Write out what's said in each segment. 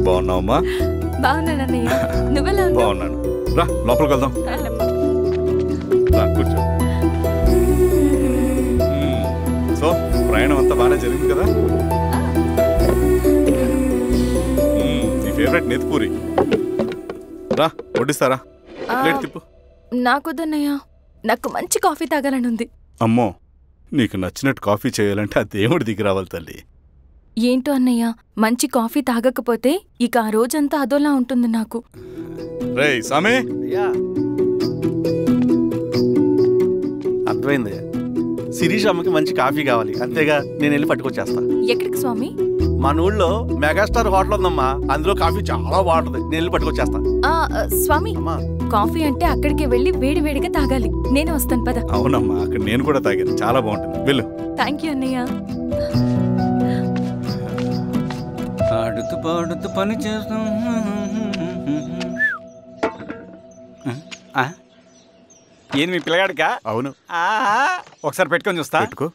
బాగున్నావమ్మా? బాగున్నానన్నయ్య, నువ్వెలా ఉన్నావు? బాగున్నాను. రా లోపలికి వెళ్దాం. రా కూర్చో. సో ప్రయాణం అంతా బాగానే జరిగింది కదా? నీ ఫేవరెట్ నెత్తిపూరి. రా వడ్డిస్తారా? ప్లేట్ తిప్పు. నాకొద్దన్నయ్య, నాకు మంచి కాఫీ తాగాలని ఉంది. అమ్మో, నీకు నచ్చినట్టు కాఫీ చేయాలంటే ఆ దేవుడి దిగి రావాలి తల్లి. ఏంటో అన్నయ్య, మంచి కాఫీ తాగకపోతే ఇక ఆ రోజంతా అదోలా ఉంటుంది నాకు. రేయ్ సామే, అర్థమైంది. శిరీష్ అమ్మకి మంచి కాఫీ కావాలి, అంతేగా నేను వెళ్ళి పట్టుకొచ్చేస్తా. ఎక్కడికి స్వామి? మన ఊళ్ళో మెగాస్టార్ హోటల్ ఉందమ్మా, అందులో కాఫీ చాలా బాగుంటుంది, నేను వెళ్ళి పట్టుకొచ్చేస్తా. స్వామి, కాఫీ అంటే అక్కడికి వెళ్ళి వేడి వేడిగా తాగాలి. నేను వస్తాను పద. అవునమ్మా, అక్కడ నేను కూడా తాగాను, చాలా బాగుంటుంది, వెళ్ళు. థ్యాంక్ యూ అన్నయ్య. ఆడుతూ పాడుతూ పని చేస్తాం. ఏంది మీ పిల్లగాడికా? అవును. ఒకసారి పెట్టుకొని చూస్తా. పెట్టుకో.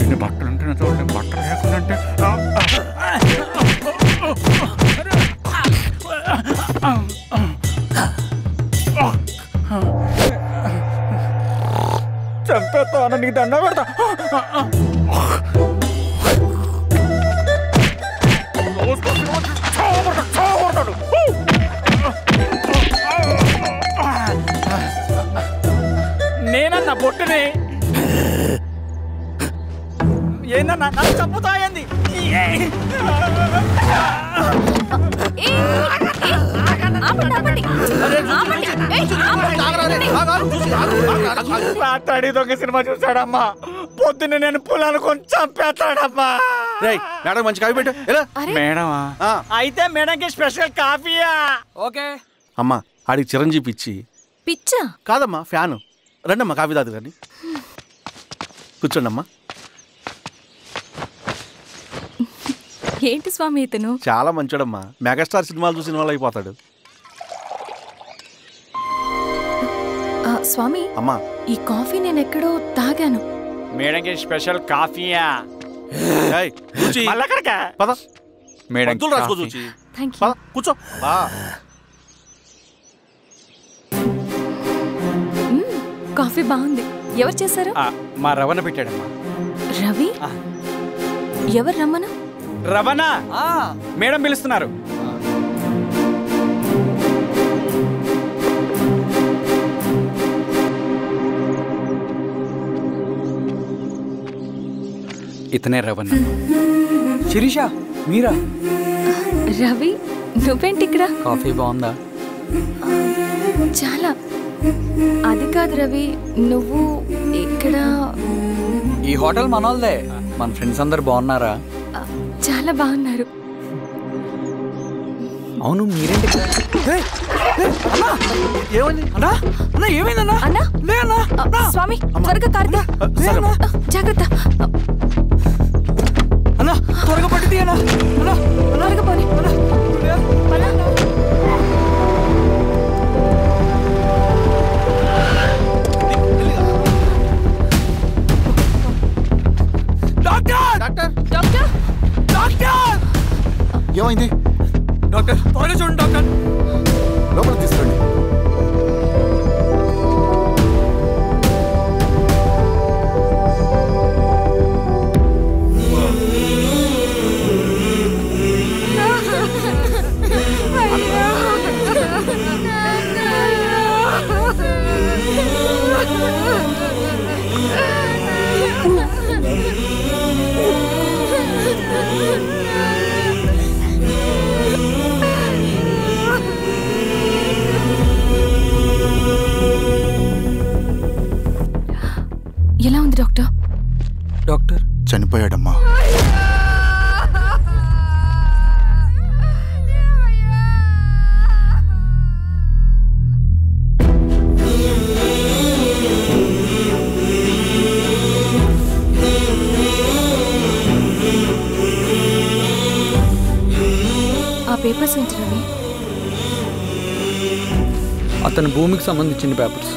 ఇన్ని బట్టలు ఉంటే చూడండి, బట్టలు లేకుంటే చంపేస్తాను, నీకు దండ పెడతా. నేనన్నా బొట్టుని ఏందన్నా నన్ను చంపుతాయంది. మాట్లాడి దొంగ సినిమా చూసాడమ్మా, పొద్దున్న నేను పొలాన్ని కొంచెం చంపేస్తాడమ్మా. మేడం మంచి కాఫీ పెట్టు. మేడమా? అయితే మేడంకి స్పెషల్ కాఫీయా? ఓకే అమ్మా, ఆడికి చిరంజీవి పిచ్చి. పిచ్చా? కాదమ్మా, ఫ్యాను. రండమ్మా కాఫీ తాదు కానీ. కూర్చోండి అమ్మా. ఏంటి స్వామి ఇతను? చాలా మంచోడమ్మా, మెగాస్టార్ సినిమాలు చూసిన వాళ్ళు అయిపోతాడు. స్వామి అమ్మా, ఈ కాఫీ నేను ఎక్కడో తాగాను. మేడంకి స్పెషల్ కాఫీయా? పద మేడం రాసుకో చూచి. కూర్చో. కాఫీ బాగుంది. ఎవరు చేశారు? మా రవణ పెట్టాడమ్మా. రవి? ఎవరు రమ్మన? రవణ మేడం పిలుస్తున్నారు. ఇతనే రవణ. శిరీష మీరా? రవి నువ్వేంటి ఇక్కడ? కాఫీ బాగుందా? చాలా. అది కాదు రవి, నువ్వు ఇక్కడ? ఈ హోటల్ మనోల్దే. మన ఫ్రెండ్స్ అందరు బాగున్నారా? చాలా బాగున్నారు. అవును మీరేంటి? ఏమైందన్నా? అన్నా స్వామి త్వరగా కార్తీ, జాగ్రత్త అన్నా, త్వరగా పట్టి అన్నా, త్వరగా పోనీ. ఏమైంది డాక్టర్? త్వరగా చూడండి డాక్టర్. లోపల తీసుకురండి. ఎలా ఉంది డాక్టర్? డాక్టర్ చనిపోయాడమ్మా. పేపర్స్ ఏంటి రవి? అతని భూమికి సంబంధించిన పేపర్స్.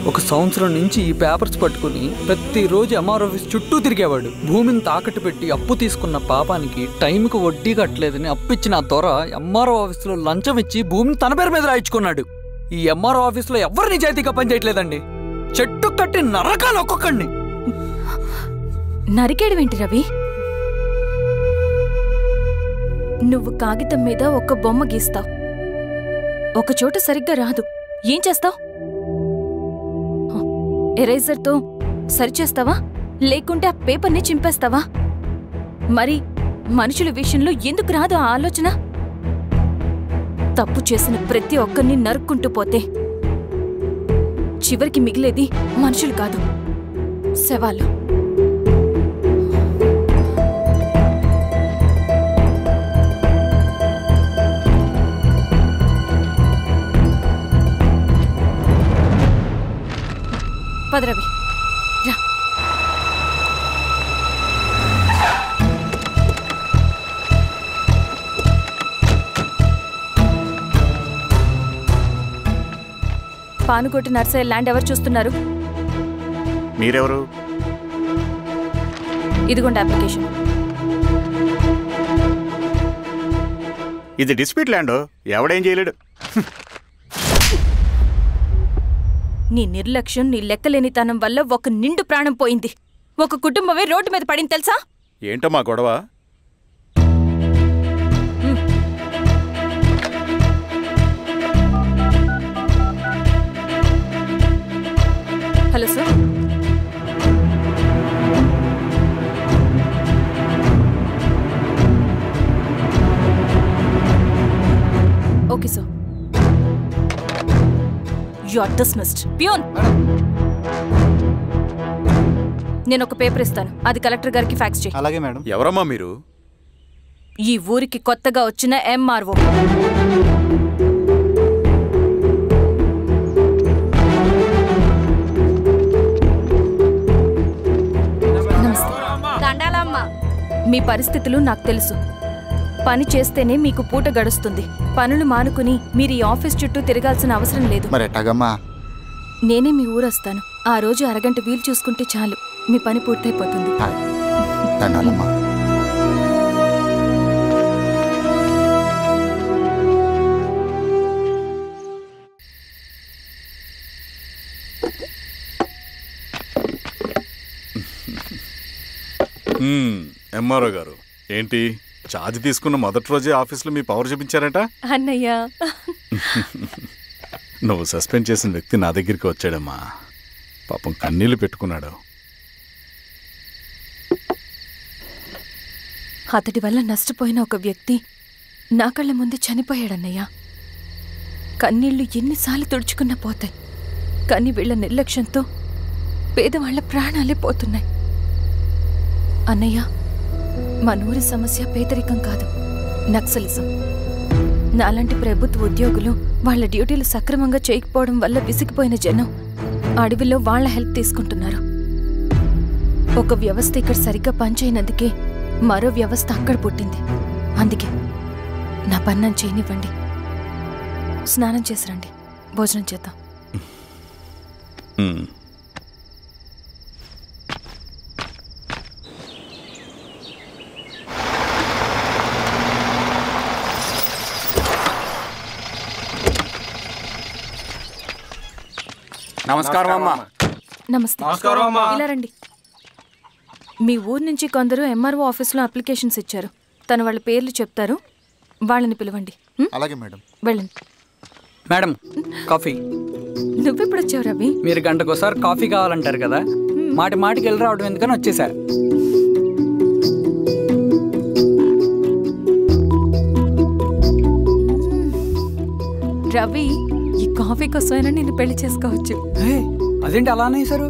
1 సంవత్సరం నుంచి ఈ పేపర్స్ పట్టుకుని ప్రతిరోజు ఎంఆర్ ఆఫీస్ చుట్టూ తిరిగేవాడు. భూమిని తాకట్టు పెట్టి అప్పు తీసుకున్న పాపానికి టైంకి వడ్డీ కట్టలేదని అప్పిచ్చిన ఆ దొర ఎంఆర్ఓ ఆఫీస్లో లంచం ఇచ్చి భూమిని తన పేరు మీద రాయించుకున్నాడు. ఈ ఎంఆర్ఓ ఆఫీస్లో ఎవరు నిజాయితీగా పనిచేయట్లేదండి. చెట్టు కట్టి నరకాలు ఒక్కొక్కడిని. నరికేడవేంటి రవి? నువ్వు కాగితం మీద ఒక బొమ్మ గీస్తావు, ఒక చోట సరిగ్గా రాదు, ఏం చేస్తావు? ఎరేజర్తో సరిచేస్తావా, లేకుంటే ఆ పేపర్ని చింపేస్తావా? మరి మనుషుల విషయంలో ఎందుకు రాదు ఆ ఆలోచన? తప్పు చేసిన ప్రతి ఒక్కరిని నరుక్కుంటూ పోతే చివరికి మిగిలేది మనుషులు కాదు, శవాలు. పదరవి రా. పానుకోటి నర్సయ్య ల్యాండ్ ఎవరు చూస్తున్నారు? మీరెవరు? ఇదిగోండి అప్లికేషన్. ఇది డిస్ప్యూట్ ల్యాండ్, ఎవడేం చేయలేడు. నీ నిర్లక్ష్యం, నీ లెక్కలేనితనం వల్ల ఒక నిండు ప్రాణం పోయింది. ఒక కుటుంబమే రోడ్డు మీద పడింది తెలుసా? ఏంటో మా గొడవ? Hello sir. Okay sir. You are dismissed. Peon, నేను ఒక పేపర్ ఇస్తాను, అది కలెక్టర్ గారికి ఫ్యాక్స్ చేయి. అలాగే మేడం. ఎవరమ్మా మీరు? ఈ ఊరికి కొత్తగా వచ్చిన ఎంఆర్ఓ. నమస్తే. మీ పరిస్థితులు నాకు తెలుసు. పని చేస్తేనే మీకు పూట గడుస్తుంది. పనులు మానుకుని మీరు ఈ ఆఫీస్ చుట్టూ తిరగాల్సిన అవసరం లేదు. మరి ఎట్టాగమ్మా? నేనే మీ ఊరొస్తాను. ఆ రోజు అరగంట వీలు చూసుకుంటే చాలు, మీ పని పూర్తయిపోతుంది. దండాలమ్మా. ఎంఆర్ఓ గారు, ఏంటి ఛార్జ్ తీసుకున్న మొదటి రోజే ఆఫీస్లో మీ పవర్ చూపించారట? అన్నయ్య, నువ్వు సస్పెండ్ చేసిన వ్యక్తి నా దగ్గరికి వచ్చాడమ్మా. పాపం కన్నీళ్లు పెట్టుకున్నాడు. అతడి వల్ల నష్టపోయిన ఒక వ్యక్తి నా కళ్ళ ముందు చనిపోయాడన్నయ్య. కన్నీళ్లు ఎన్నిసార్లు తుడుచుకున్నా పోతాయి, కానీ వీళ్ల నిర్లక్ష్యంతో పేదవాళ్ల ప్రాణాలే పోతున్నాయి. అన్నయ్య, మనూరి సమస్య పేదరికం కాదు, నక్సలిజం. నాలాంటి ప్రభుత్వ ఉద్యోగులు వాళ్ళ డ్యూటీలు సక్రమంగా చేయకపోవడం వల్ల విసిగిపోయిన జనం అడవిలో వాళ్ల హెల్ప్ తీసుకుంటున్నారు. ఒక వ్యవస్థ ఇక్కడ సరిగ్గా పనిచేయనందుకే మరో వ్యవస్థ అక్కడ పుట్టింది. అందుకే నా పన్నం చేయనివ్వండి. స్నానం చేసిరండి, భోజనం చేద్దాం. నమస్కారం అమ్మా. నమస్తే. ఇలా రండి. మీ ఊరు నుంచి కొందరు ఎంఆర్ఓ ఆఫీస్లో అప్లికేషన్స్ ఇచ్చారు. తను వాళ్ళ పేర్లు చెప్తారు, వాళ్ళని పిలవండి. అలాగే మేడం. వెళ్ళండి. Madam, coffee. నువ్వెప్పుడు వచ్చావు రవి? మీరు గంటకోసారి కాఫీ కావాలంటారు కదా, మాటి మాటికి వెళ్ళి రావడం ఎందుకని వచ్చేసా. రవి, ఈ కాఫీ కోసమైనా నేను పెళ్లి చేసుకోవచ్చు. అదేంటి అలా అనేసారు?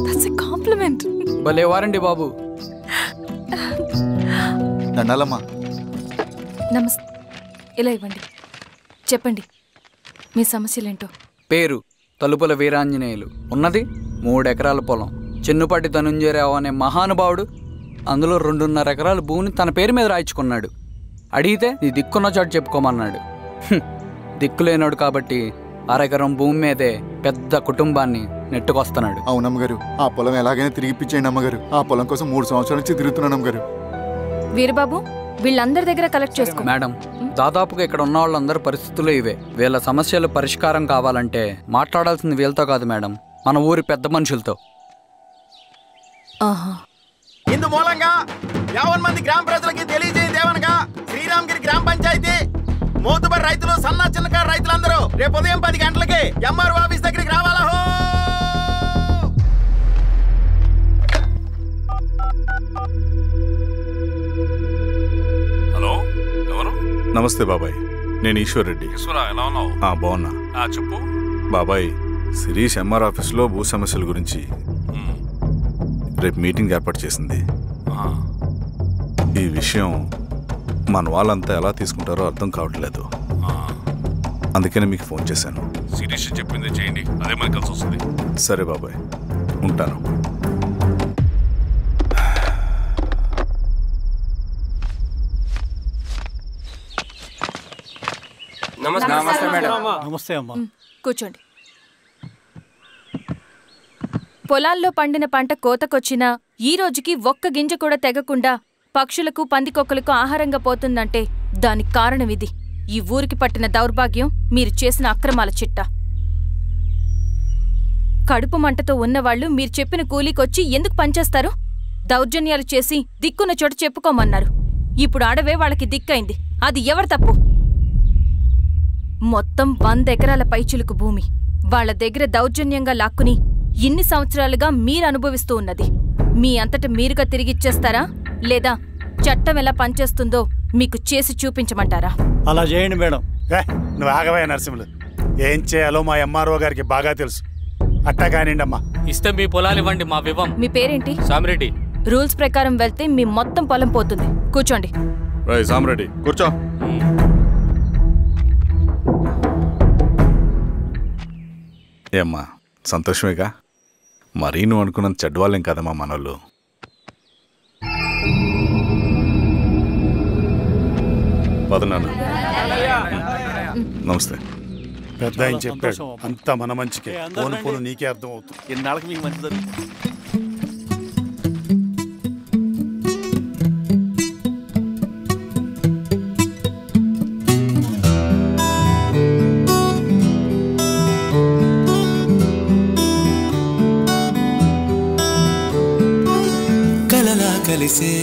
That's a compliment. భలే వారండి బాబు. దండాలమ్మా. నమస్తే. ఇలా ఇవ్వండి. చెప్పండి, మీ సమస్యలేంటో. పేరు తలుపుల వీరాంజనేయులు. ఉన్నది 3 ఎకరాల పొలం. చెన్నుపాటి ధనుంజయరావు అనే మహానుభావుడు అందులో 2.5 ఎకరాల భూమిని తన పేరు మీద రాయించుకున్నాడు. అడిగితే నీ దిక్కున్న చోటు చెప్పుకోమన్నాడు. దిక్కులేనాడు కాబట్టి అరెకరం భూమి మీదే పెద్ద కుటుంబాన్ని నెట్టుకొస్తున్నాడు. అవునమ్మగారు, ఆ పొలం ఎలాగైనా తిరిగి ఇప్పించేయండి అమ్మగారు. ఆ పొలం కోసం 3 సంవత్సరాల నుంచి తిరుగుతున్నాను అమ్మగారు. వీరబాబు, వీళ్ళందరి దగ్గర కలెక్ట్ చేసుకో. మేడం, దాదాపుగా ఇక్కడ ఉన్న వాళ్ళందరూ పరిస్థితులు ఇవే. వీళ్ళ సమస్యలు పరిష్కారం కావాలంటే మాట్లాడాల్సింది వీళ్ళతో కాదు మేడం, మన ఊరి పెద్ద మనుషులతో. ఇందు మూలంగా 50 మంది గ్రామ ప్రజలకి తెలియజేయదేవనగా శ్రీరామగిరి గ్రామ పంచాయతీ మోతుబరి రైతులు, సన్న చిన్నకారు రైతులందరూ రేపు ఉదయం 10 గంటలకి ఎంఆర్ఓ ఆఫీస్ దగ్గరికి రావాలా. హలో, ఎవరు? నమస్తే బాబాయ్, నేను ఈశ్వర్ రెడ్డి. ఎలా ఉన్నావు? బాగున్నా. చెప్పు బాబాయ్, శిరీష్ ఎంఆర్ ఆఫీస్లో భూ సమస్యల గురించి రేపు మీటింగ్ ఏర్పాటు చేసింది. ఈ విషయం మన వాళ్ళంతా ఎలా తీసుకుంటారో అర్థం కావట్లేదు. అందుకనే మీకు ఫోన్ చేశాను. శిరీష్ చెప్పింది చేయండి, అదే మనకి కలిసి వస్తుంది. సరే బాబాయ్, ఉంటాను. నమస్తే మేడం. నమస్తే అమ్మా. కూర్చోండి. పొలాల్లో పండిన పంట కోతకొచ్చినా ఈ రోజుకి ఒక్క గింజ కూడా తెగకుండా పక్షులకు, పందికొక్కలకు ఆహారంగా పోతుందంటే దానికి కారణం ఇది. ఈ ఊరికి పట్టిన దౌర్భాగ్యం మీరు చేసిన అక్రమాల చిట్టా. కడుపు మంటతో ఉన్నవాళ్లు మీరు చెప్పిన కూలీకొచ్చి ఎందుకు పనిచేస్తారు? దౌర్జన్యాలు చేసి దిక్కున్న చోట చెప్పుకోమన్నారు. ఇప్పుడు అడవే వాళ్ళకి దిక్కైంది. అది ఎవరి తప్పు? మొత్తం 100 ఎకరాల పైచిలుకు భూమి వాళ్ల దగ్గర దౌర్జన్యంగా లాక్కుని ఇన్ని సంవత్సరాలుగా మీరు అనుభవిస్తూ ఉన్నది. మీ అంతట మీరుగా తిరిగిచ్చేస్తారా, లేదా చట్టం ఎలా పనిచేస్తుందో మీకు చేసి చూపించమంటారా? అలా చేయండి మేడం. నువ్వు ఆగవే నరసింహులు. ఏం చేయాలో మా ఎంఆర్ఓ గారికి బాగా తెలుసు. అట్టా కానివ్వండి అమ్మా. ఇస్తే మీ పొలాలు ఇవ్వండి, మా వివం. మీ పేరేంటి? సామిరెడ్డి. రూల్స్ ప్రకారం వెళ్తే మీ మొత్తం పొలం పోతుంది. కూర్చోండి. సామిరెడ్డి కూర్చో. ఏమ్మా, సంతోషమేగా? మరీ నువ్వు అనుకున్నంత చెడ్డవాళ్ళేం కదమ్మా మనోళ్ళు. పదనాన్న. నమస్తే. పెద్ద ఆయన చెప్పాడు, అంతా మన మంచికే. పోను పోను నీకే అర్థం అవుతుంది. ఎన్నాళ్ళకి మీకు మంచి జరుగుతుంది. కలలా కలిసే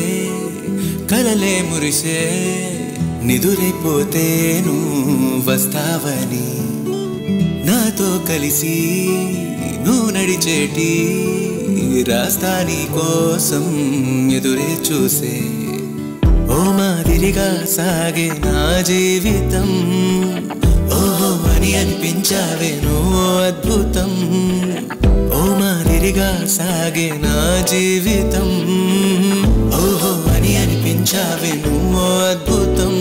కలలే మురిసే నిదురైపోతేను వస్తావని, నాతో కలిసి నువ్వు నడిచేటి రాస్తాని కోసం ఎదురే చూసే. ఓ మాదిరిగా సాగే నా జీవితం, ఓహో అని అనిపించావే నువ్వు అద్భుతం. ఓ మాదిరిగా సాగే నా జీవితం, ఓహో అని అనిపించావే నువ్వు అద్భుతం.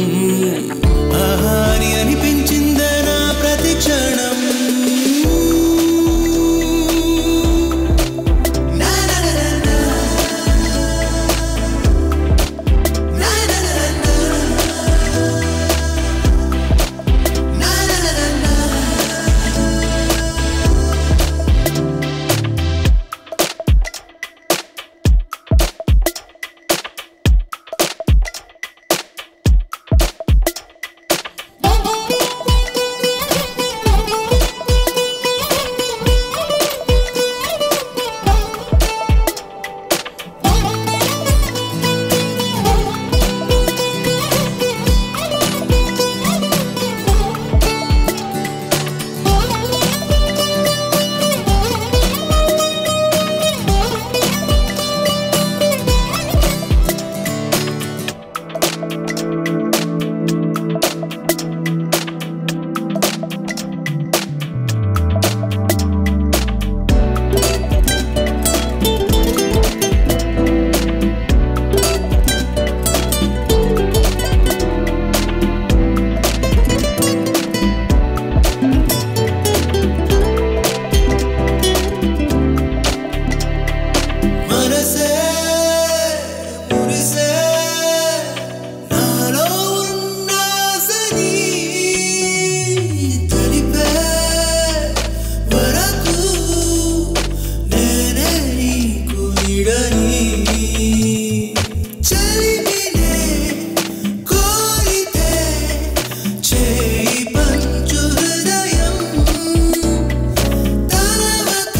ఆహా అని అనిపించిందే నా ప్రతి క్షణం. మనసే మురిసే నాలో వీడని చలిమినే కోరితే చేయి పంచు హృదయం తలవక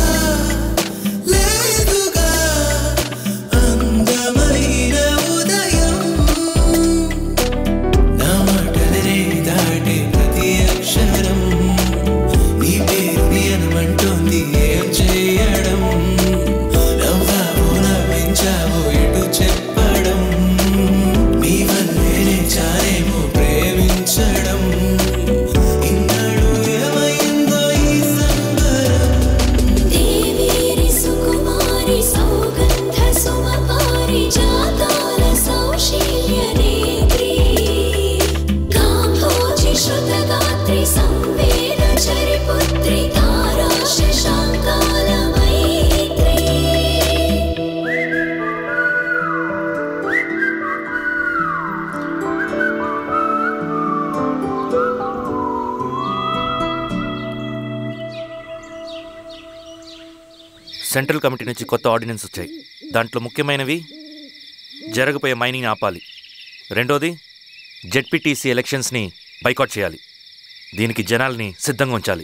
లేదుగా అందమైన ఉదయం నా మాటలనే దాటే ప్రతి అక్షరం నీ పేరుని అనమంటోంది ఏం చేయడం నవ్వావో నవ్వించావో ఎటు చెప్పడం నీ వల్లేనే చాలేమో ప్రేమించడం ఇన్నాడు ఏమైందో ఈ సంబరం దేవేరి సుకుమారి సౌగంధ సుమపారి జాతాల సౌశీల్య నేత్రి కాంభోజి శ్రుతగాత్రి సంవేద చరిపుత్రి తారా శశాంకాల మైత్రి సెంట్రల్ కమిటీ నుంచి కొత్త ఆర్డినెన్స్ వచ్చాయి. దాంట్లో ముఖ్యమైనవి జరగబోయే మైనింగ్ ఆపాలి, రెండోది జెడ్పీటీసీ ఎలక్షన్స్ని బైకాట్ చేయాలి, దీనికి జనాల్ని సిద్ధంగా ఉంచాలి.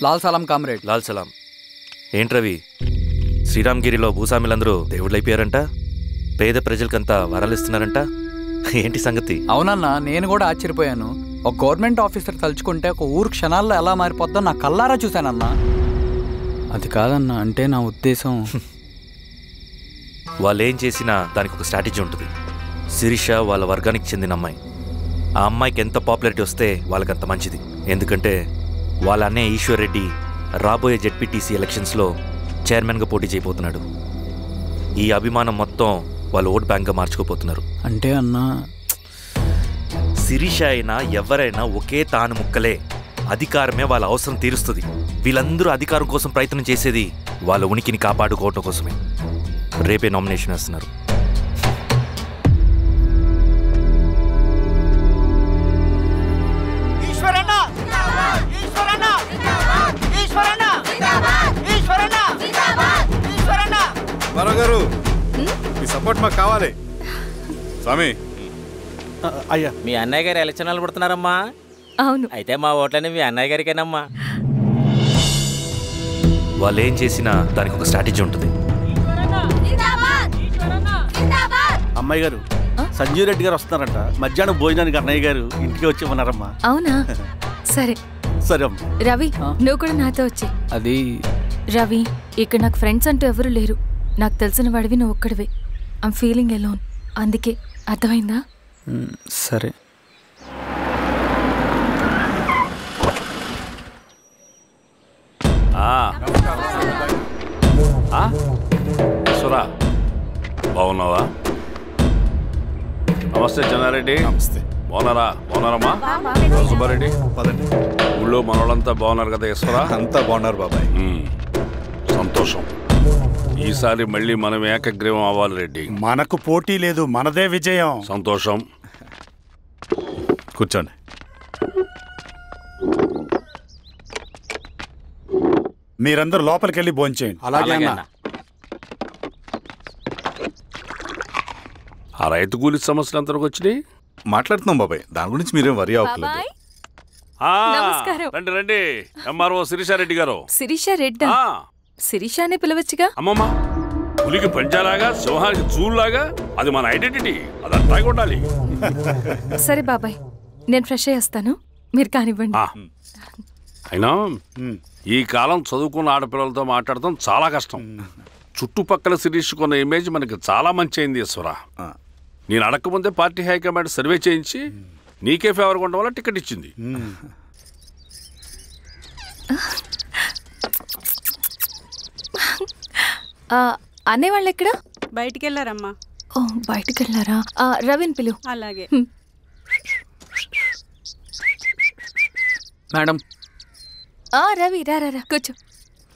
లాల్ సలాం కామ్రేడ్. లాల్ సలాం. ఏంట్రవి, శ్రీరామ్గిరిలో భూస్వాములందరూ దేవుళ్ళైపోయారంట, పేద ప్రజలకంతా వరాలు ఇస్తున్నారంట, ఏంటి సంగతి? అవునన్నా, నేను కూడా ఆశ్చర్యపోయాను. ఒక గవర్నమెంట్ ఆఫీసర్ తలుచుకుంటే ఒక ఊరు క్షణాల్లో ఎలా మారిపోద్దో నా కల్లారా చూశానన్నా. అది కాదన్నా, అంటే నా ఉద్దేశం వాళ్ళు ఏం చేసినా దానికి ఒక స్ట్రాటజీ ఉంటుంది. శిరీష వాళ్ళ వర్గానికి చెందిన అమ్మాయి. ఆ అమ్మాయికి ఎంత పాపులారిటీ వస్తే వాళ్ళకంత మంచిది. ఎందుకంటే వాళ్ళ అన్నయ్య ఈశ్వర్ రెడ్డి రాబోయే జెడ్పీటీసీ ఎలక్షన్స్లో చైర్మన్గా పోటీ చేయబోతున్నాడు. ఈ అభిమానం మొత్తం వాళ్ళు ఓట్ బ్యాంక్గా మార్చుకోపోతున్నారు. అంటే అన్నా, శిరీష అయినా ఎవరైనా ఒకే తాను ముక్కలే. అధికారమే వాళ్ళ అవసరం తీరుస్తుంది. వీళ్ళందరూ అధికారం కోసం ప్రయత్నం చేసేది వాళ్ళ ఉనికిని కాపాడుకోవటం కోసమే. రేపే నామినేషన్ వేస్తున్నారు. గారు మీ సపోర్ట్ మాకు కావాలి. స్వామి, అయ్యా మీ అన్నయ్య గారు ఎలక్షన్ నిలబడుతున్నారమ్మా? అవును. అయితే మా ఓట్లని మీ అన్నయ్య గారికేనమ్మా. వాళ్ళు ఏం చేసినా దానికి ఒక స్ట్రాటజీ ఉంటుంది. అమ్మాయి గారు, సంజీవ్ రెడ్డి గారు వస్తున్నారంట. మధ్యాహ్నం భోజనానికి అన్నయ్య గారు ఇంటికి వచ్చి ఉన్నారమ్మా. అవునా? సరే సరే అమ్మ. రవి, నువ్వు కూడా నాతో వచ్చే. అది రవి, ఇక్కడ నాకు ఫ్రెండ్స్ అంటూ ఎవరు లేరు. నాకు తెలిసిన వాడివి నువ్వు ఒక్కడివే. I'm feeling alone. అందుకే, అర్థమైందా? సరే. సురా, బాగున్నావా? నమస్తే చెన్నారెడ్డి. నమస్తే. బాగున్నారమ్మా? సుబ్బారెడ్డి, ఊళ్ళో మనోళ్ళంతా బాగున్నారు కదా? ఈశ్వరా, అంతా బాగున్నారు బాబాయ్. సంతోషం. ఈసారి మళ్ళీ మనం ఏకగ్రీవం అవ్వాలి రెడ్డి. మనకు పోటీ లేదు, మనదే విజయం. సంతోషం. కూర్చోండి. మీరందరూ లోపలికి వెళ్ళి భోంచేయండి. అలాగే అన్న. ఆ రైతు కూలి సమస్యలు ఎంతవరకు వచ్చినాయి? మాట్లాడుతున్నాం బాబాయ్, దాని గురించి మీరేం వరి అవ్వట్లేదు. నమస్కారం. రండి రండి. ఎంఆర్ఓ శిరీషారెడ్డి గారు. శిరీష రెడ్డా? శిరీష అనే పిలవచ్చుగా. అమ్మమ్మ, పులికి పంచాలాగా, సింహానికి చూలాగా అది మన ఐడెంటిటీ. అదంతా ఉండాలి. సరే బాబాయ్, నేను ఫ్రెష్ అయ్యేస్తాను, మీరు కానివ్వండి. అయినా ఈ కాలం చదువుకున్న ఆడపిల్లలతో మాట్లాడటం చాలా కష్టం. చుట్టుపక్కల శిరీషకున్న ఇమేజ్ మనకి చాలా మంచి అయింది ఈశ్వరా. నేను అడగకముందే పార్టీ హైకమాండ్ సర్వే చేయించి నీకే ఫేవర్గా ఉండడం వల్ల టికెట్ ఇచ్చింది. అనేవాళ్ళు ఎక్కడ? బయటికి వెళ్ళారమ్మా. ఓ, బయటికి వెళ్ళారా? రవిని పిలు. అలాగే మేడం. రవి, రా రా, కూర్చో.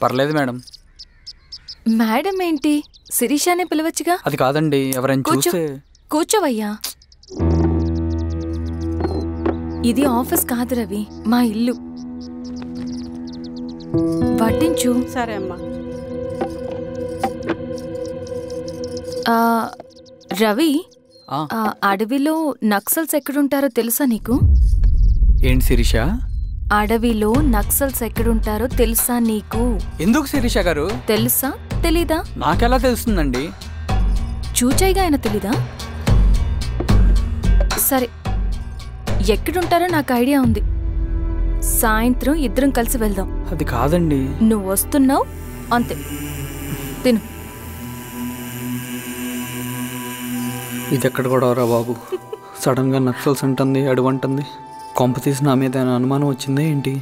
పర్లేదు మేడం. మేడం ఏంటి? శిరీషానే పిలవచ్చుగా. అది కాదండి, ఎవరైనా చూస్తే. కూర్చోవయ్యా. ఇది ఆఫీస్ కాదు రవి, మా ఇల్లు. వడ్డించు. సరే అమ్మా. రవి, అడవిలో నక్సల్స్ ఎక్కడుంటారో తెలుసా నీకు? ఏంటి శిరీష? అడవిలో నక్సల్స్ ఎక్కడుంటారో తెలుసా నీకు? ఎందుకు శిరీష గారు? తెలుసా తెలీదా? నాకెలా తెలుస్తుందండి? చూచాయిగా ఆయన తెలీదా? సరే, ఎక్కడుంటారో నాకు ఐడియా ఉంది. సాయంత్రం ఇద్దరం కలిసి వెళ్దాం. అది కాదండి. నువ్వు వస్తున్నావు అంతే. తిను. ఇది ఎక్కడ కూడా రా బాబు. సడన్ గా నక్సల్స్ అంటుంది, అడువంటుంది. కొంప తీసి నా మీద అనుమానం వచ్చిందే ఏంటి?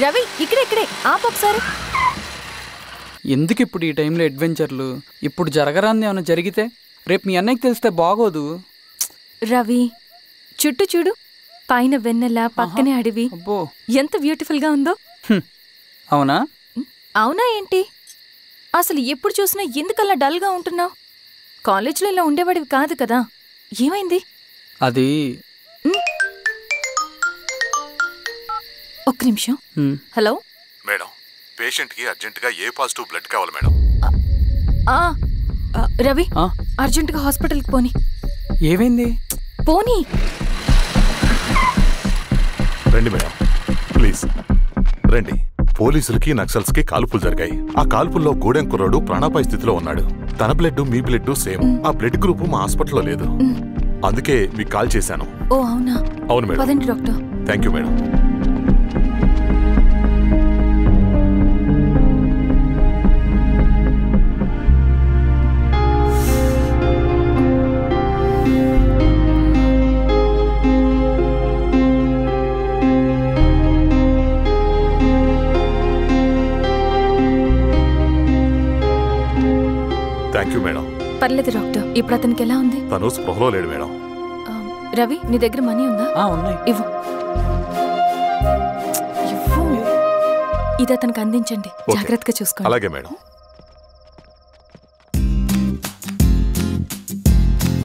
రవి, ఇక్కడే ఆపొకసారి. ఎందుకు ఇప్పుడు ఈ టైంలో అడ్వెంచర్లు? ఇప్పుడు జరగరాంది ఏమైనా జరిగితే రేపు మీ అన్నయ్యకి తెలిస్తే బాగోదు. రవి, చుట్టూ చూడు. పైన వెన్నెల, పక్కనే అడవి. ఎంత బ్యూటిఫుల్ గా ఉందో. అవునా? అవునా ఏంటి? అసలు ఎప్పుడు చూసినా ఎందుకలా డల్ గా ఉంటున్నావు? కాలేజ్లో ఇలా ఉండేవాడివి కాదు కదా, ఏమైంది? అది ఒక్క నిమిషం. హలో మేడం, పేషెంట్కి అర్జెంటుగా ఏ పాజిటివ్ బ్లడ్ కావాలి మేడం. రవి, అర్జెంటుగా హాస్పిటల్కి పోనీ. ఏమైంది? పోనీ. రండి మేడం, ప్లీజ్ రండి. పోలీసులకి నక్సల్స్కి కాల్పులు జరిగాయి. ఆ కాల్పుల్లో గూడెం కుర్రాడు ప్రాణాపాయ స్థితిలో ఉన్నాడు. తన బ్లడ్ మీ బ్లడ్ సేమ్. ఆ బ్లడ్ గ్రూప్ మా హాస్పిటల్లో లేదు, అందుకే మీకు కాల్ చేశాను. ఓ అవునా? అవును మేడం. పదండి doctor. Thank you madam. Thank you madam. పర్లేదు డాక్టర్. ఇప్పుడు అతనికి ఎలా ఉంది? తను స్పృహలో లేడు మేడం. రవి, నీ దగ్గర మనీ ఉందా? ఉన్నాయి. ఇవ్వు. ఇది అతనికి అందించండి, జాగ్రత్తగా చూసుకోండి. అలాగే మేడం.